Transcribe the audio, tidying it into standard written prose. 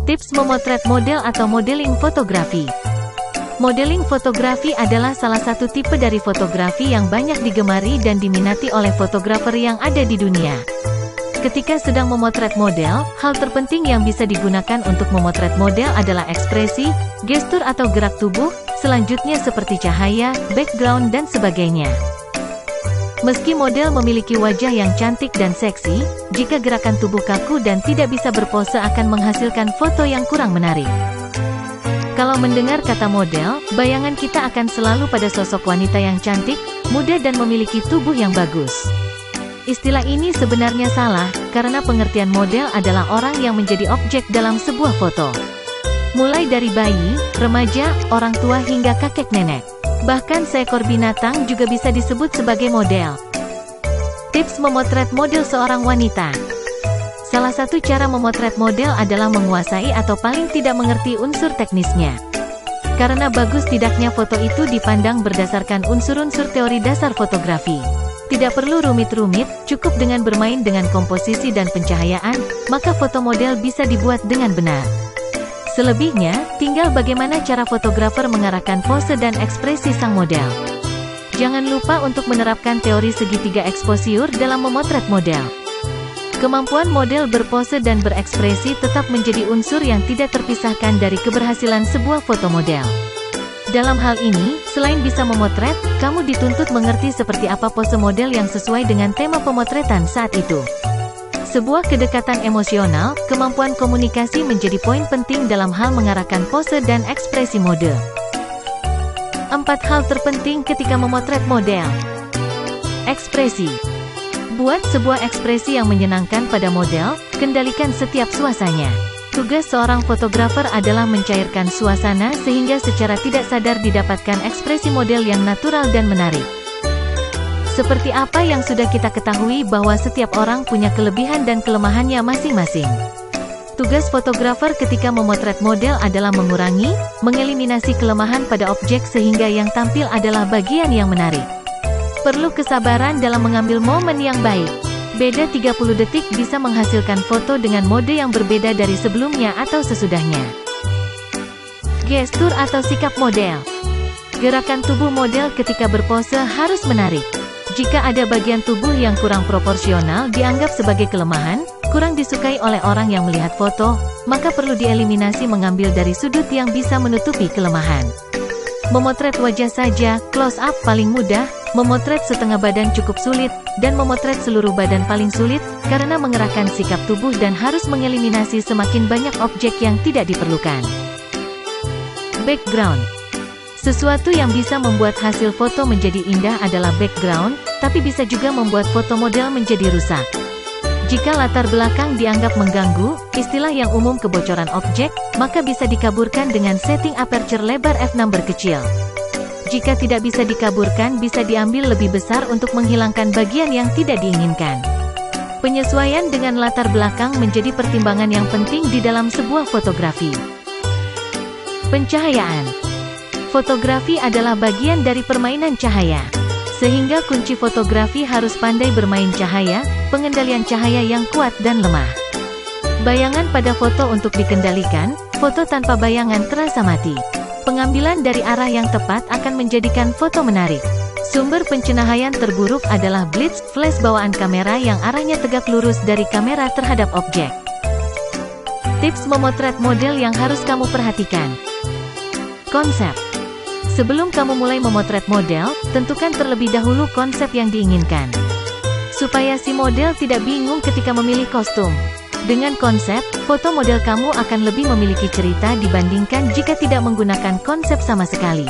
Tips memotret model atau modeling fotografi. Modeling fotografi adalah salah satu tipe dari fotografi yang banyak digemari dan diminati oleh fotografer yang ada di dunia. Ketika sedang memotret model, hal terpenting yang bisa digunakan untuk memotret model adalah ekspresi, gestur atau gerak tubuh, selanjutnya seperti cahaya, background dan sebagainya. Meski model memiliki wajah yang cantik dan seksi, jika gerakan tubuh kaku dan tidak bisa berpose akan menghasilkan foto yang kurang menarik. Kalau mendengar kata model, bayangan kita akan selalu pada sosok wanita yang cantik, muda dan memiliki tubuh yang bagus. Istilah ini sebenarnya salah, karena pengertian model adalah orang yang menjadi objek dalam sebuah foto. Mulai dari bayi, remaja, orang tua hingga kakek nenek. Bahkan seekor binatang juga bisa disebut sebagai model. Tips memotret model seorang wanita. Salah satu cara memotret model adalah menguasai atau paling tidak mengerti unsur teknisnya. Karena bagus tidaknya foto itu dipandang berdasarkan unsur-unsur teori dasar fotografi. Tidak perlu rumit-rumit, cukup dengan bermain dengan komposisi dan pencahayaan, maka foto model bisa dibuat dengan benar. Selebihnya, tinggal bagaimana cara fotografer mengarahkan pose dan ekspresi sang model. Jangan lupa untuk menerapkan teori segitiga eksposur dalam memotret model. Kemampuan model berpose dan berekspresi tetap menjadi unsur yang tidak terpisahkan dari keberhasilan sebuah foto model. Dalam hal ini, selain bisa memotret, kamu dituntut mengerti seperti apa pose model yang sesuai dengan tema pemotretan saat itu. Sebuah kedekatan emosional, kemampuan komunikasi menjadi poin penting dalam hal mengarahkan pose dan ekspresi mode. 4 hal terpenting ketika memotret model. Ekspresi. Buat sebuah ekspresi yang menyenangkan pada model, kendalikan setiap suasananya. Tugas seorang fotografer adalah mencairkan suasana sehingga secara tidak sadar didapatkan ekspresi model yang natural dan menarik. Seperti apa yang sudah kita ketahui bahwa setiap orang punya kelebihan dan kelemahannya masing-masing. Tugas fotografer ketika memotret model adalah mengurangi, mengeliminasi kelemahan pada objek sehingga yang tampil adalah bagian yang menarik. Perlu kesabaran dalam mengambil momen yang baik. Beda 30 detik bisa menghasilkan foto dengan mode yang berbeda dari sebelumnya atau sesudahnya. Gestur atau sikap model. Gerakan tubuh model ketika berpose harus menarik. Jika ada bagian tubuh yang kurang proporsional dianggap sebagai kelemahan, kurang disukai oleh orang yang melihat foto, maka perlu dieliminasi mengambil dari sudut yang bisa menutupi kelemahan. Memotret wajah saja, close up paling mudah, memotret setengah badan cukup sulit, dan memotret seluruh badan paling sulit, karena mengerahkan sikap tubuh dan harus mengeliminasi semakin banyak objek yang tidak diperlukan. Background. Sesuatu yang bisa membuat hasil foto menjadi indah adalah background, tapi bisa juga membuat foto model menjadi rusak. Jika latar belakang dianggap mengganggu, istilah yang umum kebocoran objek, maka bisa dikaburkan dengan setting aperture lebar f6 berkecil. Jika tidak bisa dikaburkan, bisa diambil lebih besar untuk menghilangkan bagian yang tidak diinginkan. Penyesuaian dengan latar belakang menjadi pertimbangan yang penting di dalam sebuah fotografi. Pencahayaan. Fotografi adalah bagian dari permainan cahaya. Sehingga kunci fotografi harus pandai bermain cahaya, pengendalian cahaya yang kuat dan lemah. Bayangan pada foto untuk dikendalikan, foto tanpa bayangan terasa mati. Pengambilan dari arah yang tepat akan menjadikan foto menarik. Sumber pencahayaan terburuk adalah blitz, flash bawaan kamera yang arahnya tegak lurus dari kamera terhadap objek. Tips memotret model yang harus kamu perhatikan. Konsep. Sebelum kamu mulai memotret model, tentukan terlebih dahulu konsep yang diinginkan. Supaya si model tidak bingung ketika memilih kostum. Dengan konsep, foto model kamu akan lebih memiliki cerita dibandingkan jika tidak menggunakan konsep sama sekali.